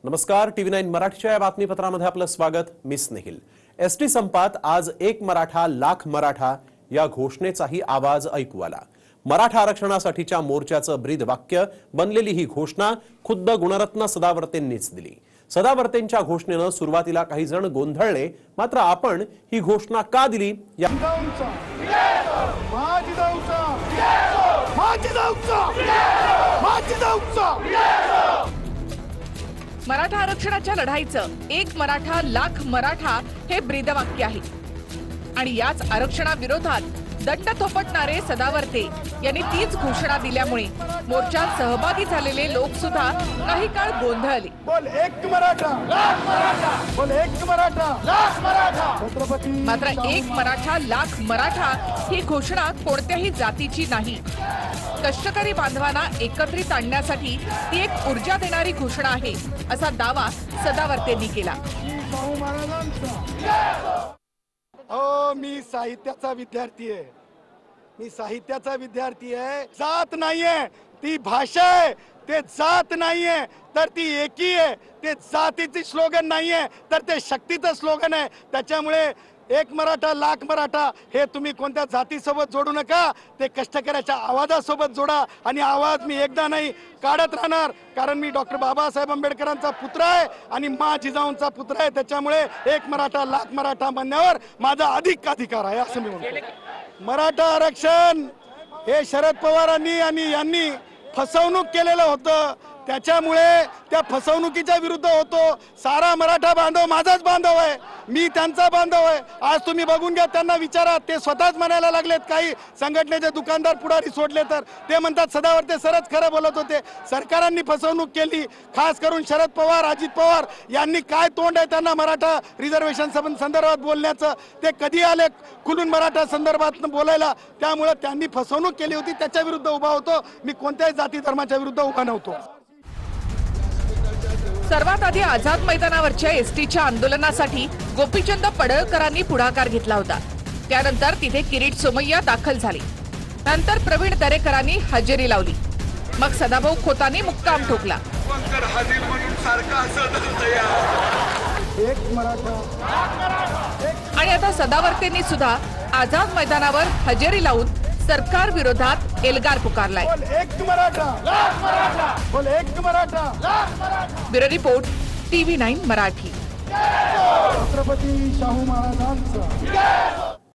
नमस्कार, TV9 मराठीच्या या बातमीपत्रामध्ये आपलं स्वागत। मी स्नेहिल। एसटी संपात आज एक मराठा लाख मराठा या घोषणेचाही आवाज ऐकू आला। मराठा आरक्षणासाठीच्या मोर्चाचं ब्रीद वाक्य बनलेली ही घोषणा खुद्द गुणरत्न सदावर्तेंनीच दिली। सदावर्तेंच्या घोषणेनं सुरुवातीला काही जण गोंधळले, मात्र आपण ही घोषणा का दिली या मराठा आरक्षणाच्या लढाईचं एक मराठा लाख मराठा हे ब्रीदवाक्य आहे आणि याच आरक्षणाविरोधात दंड थोपटणारे सदावर्ते यांनी तीच घोषणा दिल्यामुळे मोर्चात सहभागी झालेले लोक सुद्धा काही काळ गोंधळले। बोल एक मराठा लाख मराठा, बोल एक मराठा लाख मराठा। मात्र एक मराठा लाख मराठा ही घोषणा कोणत्याही जातीची नाही। कष्टकरी बांधवांना एकत्रित आणण्यासाठी ती एक ऊर्जा देणारी घोषणा आहे असा दावा सदावर्तेंनी केला। मी साहित्याचा विद्यार्थी आहे, मी साहित्याचा विद्यार्थी आहे। जात नाहीये ती भाषा आहे, ते जात नाहीये तर ती एकी आहे, ते जातीचे स्लोगन नाहीये तर ते शक्तीचं स्लोगन आहे। त्याच्यामुळे एक मराठा लाख मराठा हे तुम्ही कोणत्या जातीसोबत जोडू नका, ते कष्टकऱ्याच्या आवाजासोबत जोडा। आणि आवाज मी एकदा नाही काढत राहणार, कारण मी डॉक्टर बाबासाहेब आंबेडकरांचा पुत्र आहे आणि मा जिजाऊंचा पुत्र आहे। त्याच्यामुळे एक मराठा लाख मराठा म्हणण्यावर माझा अधिक अधिकार आहे असं मी म्हणतो। मराठा आरक्षण हे शरद पवारांनी आणि यांनी फसवणूक केलेलं होतं, त्याच्यामुळे त्या फसवणुकीच्या विरुद्ध होतो। सारा मराठा बांधव माझाच बांधव आहे, मी त्यांचा बांधव आहे। आज तुम्ही बघून घ्या, त्यांना विचारा, ते स्वतःच म्हणायला लागलेत। काही संघटनेचे दुकानदार पुढारी सोडले तर ते म्हणतात सदावर्ते सरच खरं बोलत होते, सरकारांनी फसवणूक केली। खास करून शरद पवार, अजित पवार यांनी काय तोंड आहे त्यांना मराठा रिझर्वेशन संदर्भात बोलण्याचं? ते कधी आले खुलून मराठा संदर्भात बोलायला? त्यामुळे त्यांनी फसवणूक केली होती, त्याच्या विरुद्ध उभा होतो मी, कोणत्याही जाती धर्माच्या विरुद्ध उभा नव्हतो। सर्वात आधी आझाद मैदानावरच्या एसटीच्या आंदोलनासाठी गोपीचंद पडळकरांनी पुढाकार घेतला होता। त्यानंतर तिथे किरीट सोमय्या दाखल झाले, नंतर प्रवीण दरेकरांनी हजेरी लावली, मग सदाभाऊ खोतांनी मुक्काम ठोकला। आणि आता सदावर्तेंनी सुद्धा आझाद मैदानावर हजेरी लावून सरकार विरोधात एल्गार पुकारलाय। एक मराठा लाख मराठा, बोल एक Maratha lakh Maratha. Bureau report, TV9 Marathi. Chhatrapati Shahu महाराजांचा